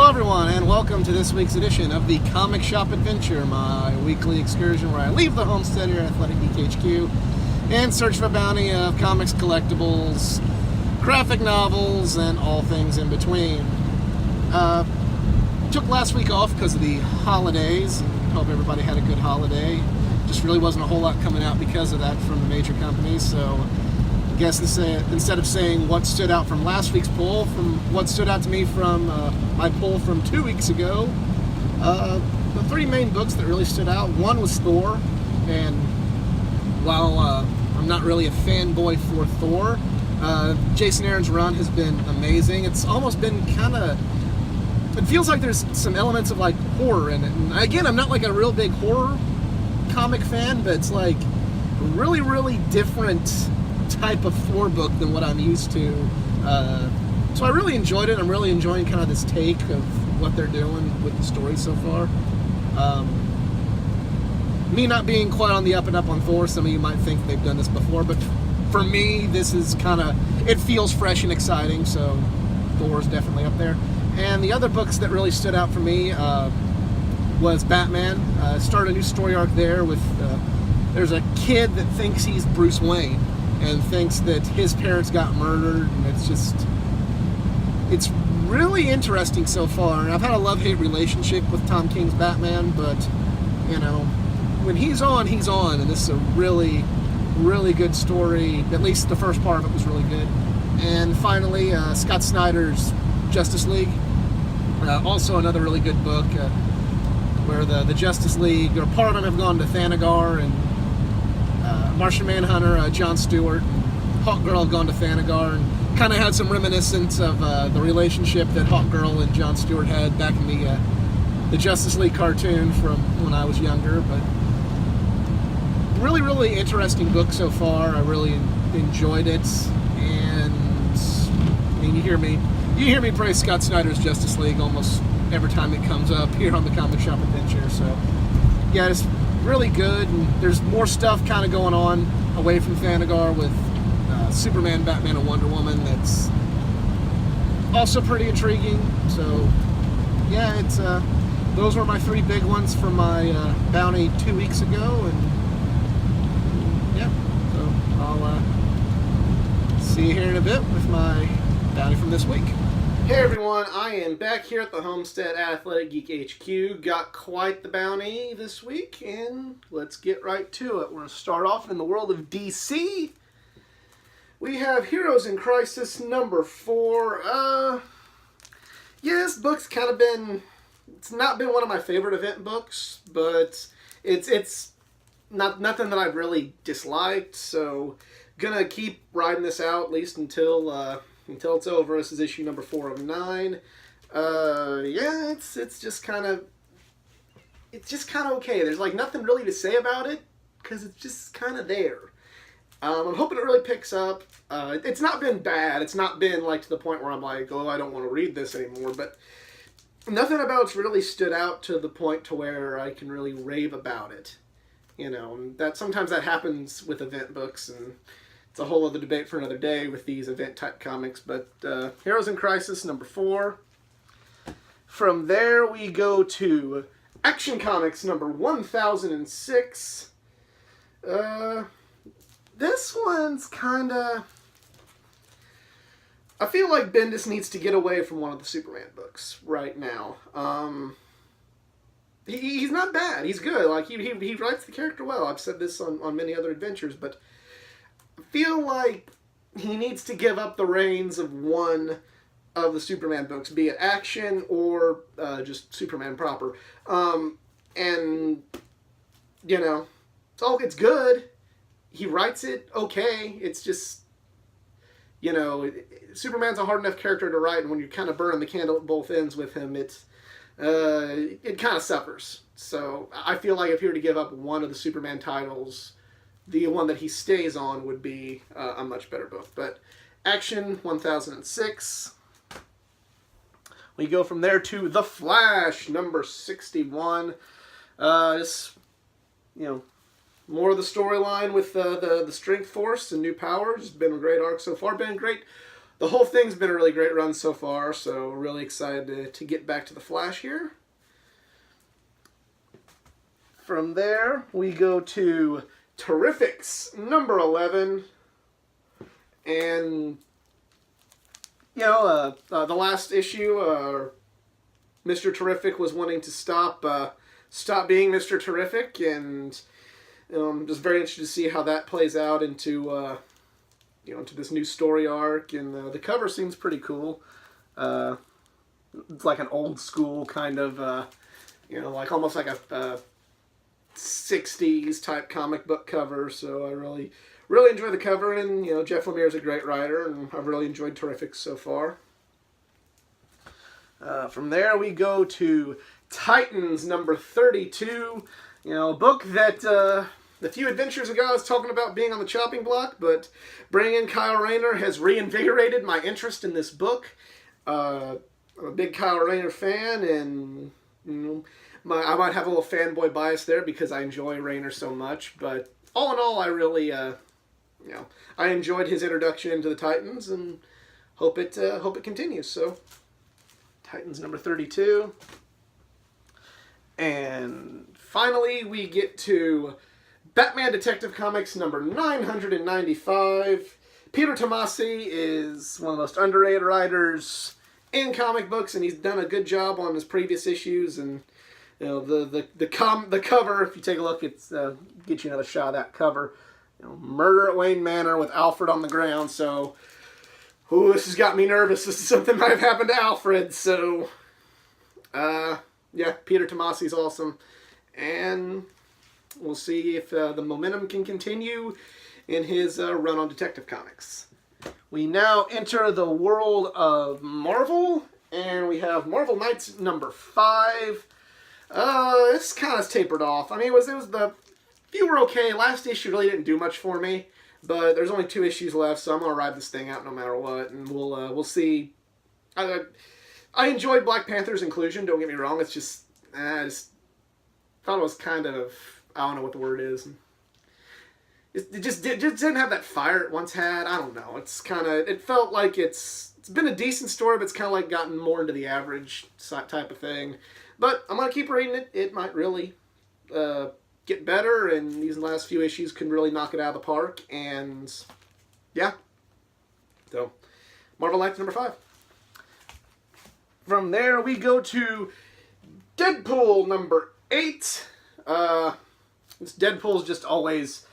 Hello everyone, and welcome to this week's edition of the Comic Shop Adventure, my weekly excursion where I leave the homestead here at Athletic Geek HQ and search for a bounty of comics, collectibles, graphic novels, and all things in between. Took last week off because of the holidays. Hope everybody had a good holiday. Just really wasn't a whole lot coming out because of that from the major companies, so I guess instead of saying what stood out from last week's poll, from what stood out to me from my poll from 2 weeks ago, the three main books that really stood out, one was Thor, and while I'm not really a fanboy for Thor, Jason Aaron's run has been amazing. It's almost been it feels like there's some elements of like horror in it. And again, I'm not like a real big horror comic fan, but it's like a really, really different type of Thor book than what I'm used to. So I really enjoyed it. I'm really enjoying kind of this take of what they're doing with the story so far. Me not being quite on the up and up on Thor, some of you might think they've done this before, but for me, this is it feels fresh and exciting, so Thor's definitely up there. And the other books that really stood out for me was Batman. Started a new story arc there with, there's a kid that thinks he's Bruce Wayne and thinks that his parents got murdered, and it's really interesting so far. And I've had a love-hate relationship with Tom King's Batman, but you know, when he's on, and this is a really, really good story. At least the first part of it was really good. And finally, Scott Snyder's Justice League, also another really good book, where the Justice League, or part of them, have gone to Thanagar, and Martian Manhunter, Jon Stewart, Hawkgirl have gone to Thanagar, and kind of had some reminiscence of the relationship that Hawkgirl and Jon Stewart had back in the Justice League cartoon from when I was younger. But really, really interesting book so far. I really enjoyed it, and I mean, you hear me praise Scott Snyder's Justice League almost every time it comes up here on the Comic Shop Adventure. So yeah, it's really good, and there's more stuff kind of going on away from Thanagar with Superman, Batman, and Wonder Woman that's also pretty intriguing. So yeah, it's those were my three big ones for my bounty 2 weeks ago, and yeah, so I'll see you here in a bit with my bounty from this week. Hey everyone, I am back here at the homestead at Athletic Geek HQ. Got quite the bounty this week, and let's get right to it. We're going to start off in the world of DC. We have Heroes in Crisis number 4. Yeah, this book's kind of it's not been one of my favorite event books, but it's not nothing that I've really disliked, so gonna keep riding this out at least until it's over. This is issue number 4 of 9. Yeah, it's just kind of okay. There's like nothing really to say about it because it's just kind of there. I'm hoping it really picks up. It's not been bad. It's not been like to the point where I'm like, oh, I don't want to read this anymore. But nothing about it's really stood out to the point to where I can really rave about it. You know, and that sometimes that happens with event books, and it's a whole other debate for another day with these event-type comics. But Heroes in Crisis number 4. From there, we go to Action Comics number 1006. This one's kind of... I feel like Bendis needs to get away from one of the Superman books right now. He's not bad. He's good. Like he writes the character well. I've said this on many other adventures, but feel like he needs to give up the reins of one of the Superman books, be it Action or just Superman proper. And you know, it's good. He writes it okay. It's just, you know, Superman's a hard enough character to write, and when you're kind of burning the candle at both ends with him, it kind of suffers. So I feel like if he were to give up one of the Superman titles, the one that he stays on would be a much better book. But Action 1006. We go from there to The Flash, number 61. Just, you know, more of the storyline with the Strength Force and new powers. It's been a great arc so far. Been a great the whole thing's been a really great run so far, so really excited to get back to the Flash here. From there, we go to Terrifics, number 11. And, you know, the last issue, Mr. Terrific was wanting to stop being Mr. Terrific, and I'm just very interested to see how that plays out into, into this new story arc. And the cover seems pretty cool. It's like an old school kind of, like almost like a 60s type comic book cover. So I really enjoy the cover, and Jeff Lemire is a great writer, and I've really enjoyed Terrific so far. From there we go to Titans number 32. A book that a few adventures ago I was talking about being on the chopping block, but bringing in Kyle Rayner has reinvigorated my interest in this book. I'm a big Kyle Rayner fan, and I might have a little fanboy bias there because I enjoy Rayner so much, but all in all, I really, I enjoyed his introduction into the Titans, and hope it continues. So, Titans number 32, and finally we get to Batman Detective Comics number 995. Peter Tomasi is one of the most underrated writers in comic books, and he's done a good job on his previous issues. And the cover, if you take a look, it's get you another shot of that cover. Murder at Wayne Manor with Alfred on the ground. So, this has got me nervous. This is something that might have happened to Alfred. So, Peter Tomasi's awesome, and we'll see if the momentum can continue in his run on Detective Comics. We now enter the world of Marvel, and we have Marvel Knights number 5. This kind of tapered off. I mean, it was the few were okay. Last issue really didn't do much for me, but there's only 2 issues left, so I'm gonna ride this thing out no matter what, and we'll see. I enjoyed Black Panther's inclusion. Don't get me wrong. It's just I just thought it was kind of, I don't know what the word is. It just didn't have that fire it once had. I don't know. It felt like it's been a decent story, but it's kind of like gotten more into the average type of thing. But I'm going to keep reading it. It might really get better, and these last few issues can really knock it out of the park. And, yeah. So, Marvel Knights number 5. From there, we go to Deadpool number 8. This Deadpool's just always...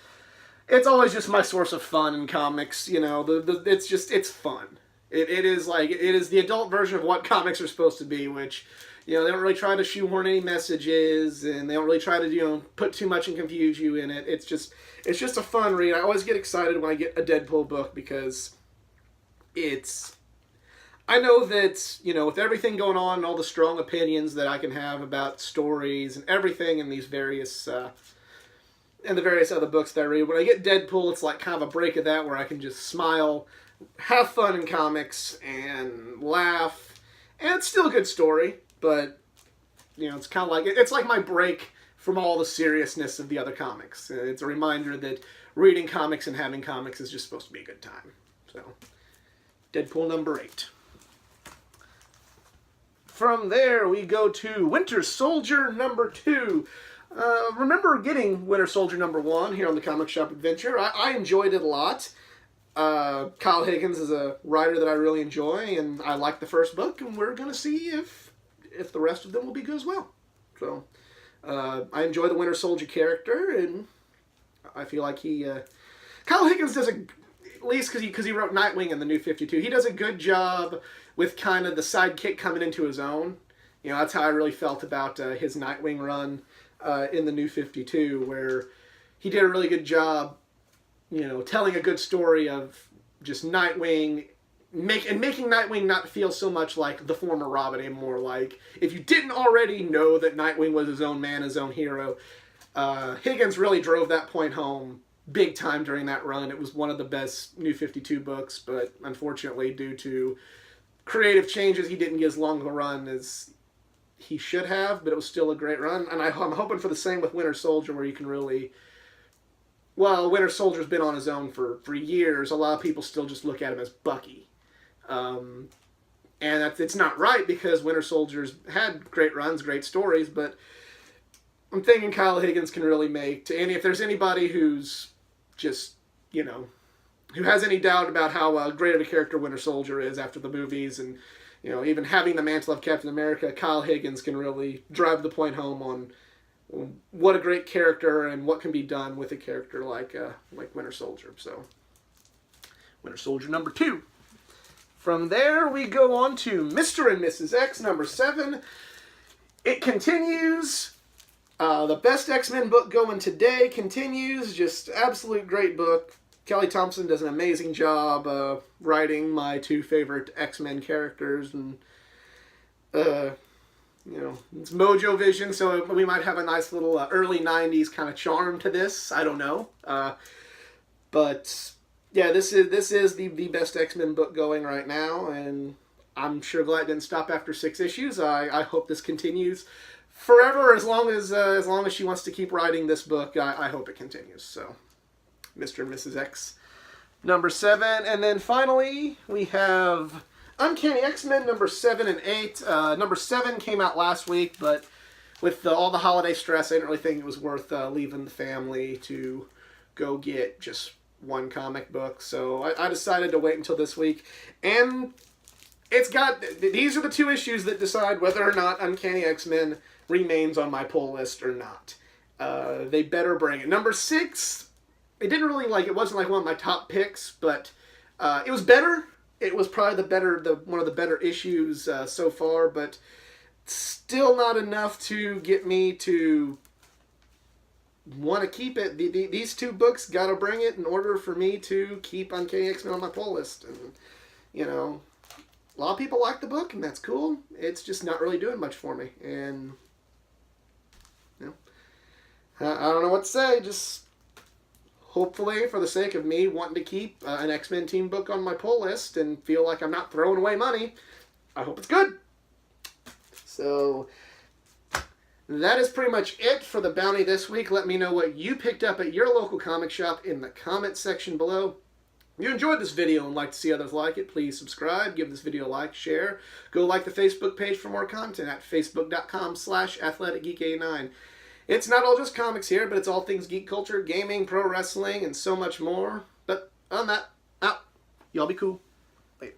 It's always just my source of fun in comics, it's fun. It is the adult version of what comics are supposed to be, which, they don't really try to shoehorn any messages, and they don't really try to, put too much and confuse you in it. It's just a fun read. I always get excited when I get a Deadpool book because I know that, with everything going on and all the strong opinions that I can have about stories and everything in these various, and the various other books that I read, when I get Deadpool, it's like kind of a break of that where I can just smile, have fun in comics, and laugh. And it's still a good story, but, it's kind of like, it's like my break from all the seriousness of the other comics. It's a reminder that reading comics and having comics is just supposed to be a good time. So, Deadpool number 8. From there, we go to Winter Soldier number 2. Remember getting Winter Soldier number 1 here on the Comic Shop Adventure. I enjoyed it a lot. Kyle Higgins is a writer that I really enjoy, and I like the first book, and we're going to see if the rest of them will be good as well. So, I enjoy the Winter Soldier character, and I feel like Kyle Higgins does at least because he wrote Nightwing in the New 52, he does a good job with kind of the sidekick coming into his own. That's how I really felt about his Nightwing run in the New 52, where he did a really good job, telling a good story of just Nightwing, making Nightwing not feel so much like the former Robin, and more like, if you didn't already know that Nightwing was his own man, his own hero, Higgins really drove that point home big time during that run. It was one of the best New 52 books, but unfortunately, due to creative changes, he didn't get as long of a run as he should have, but it was still a great run. And I'm hoping for the same with Winter Soldier, where you can really... Well, Winter Soldier's been on his own for years. A lot of people still just look at him as Bucky. And it's not right because Winter Soldier's had great runs, great stories, but I'm thinking Kyle Higgins can really make, and if there's anybody who's just, who has any doubt about how great of a character Winter Soldier is after the movies and, even having the mantle of Captain America, Kyle Higgins can really drive the point home on what a great character and what can be done with a character like Winter Soldier. So, Winter Soldier number 2. From there, we go on to Mr. and Mrs. X number 7. It continues. The best X-Men book going today continues. Just absolute great book. Kelly Thompson does an amazing job writing my 2 favorite X-Men characters, and it's Mojo Vision, so we might have a nice little early 90s kind of charm to this. I don't know. But yeah, this is the best X-Men book going right now, and I'm sure glad it didn't stop after 6 issues. I hope this continues forever, as long as she wants to keep writing this book. I hope it continues. So, Mr. and Mrs. X number 7, and then finally we have Uncanny XMen number 7 and 8. Number 7 came out last week, but with all the holiday stress, I didn't really think it was worth leaving the family to go get just one comic book. So I decided to wait until this week, and these are the 2 issues that decide whether or not Uncanny XMen remains on my pull list or not. They better bring it. Number 6, it wasn't like one of my top picks, but it was better. It was probably one of the better issues so far, but still not enough to get me to want to keep it. These 2 books got to bring it in order for me to keep Uncanny X-Men on my pull list. And, a lot of people like the book, and that's cool. It's just not really doing much for me. And, I don't know what to say. Just hopefully, for the sake of me wanting to keep an X-Men team book on my pull list and feel like I'm not throwing away money, I hope it's good. So, that is pretty much it for the bounty this week. Let me know what you picked up at your local comic shop in the comment section below. If you enjoyed this video and like to see others like it, please subscribe, give this video a like, share. Go like the Facebook page for more content at facebook.com/athleticgeek89. It's not all just comics here, but it's all things geek culture, gaming, pro wrestling, and so much more. But on that, out. Y'all be cool. Later.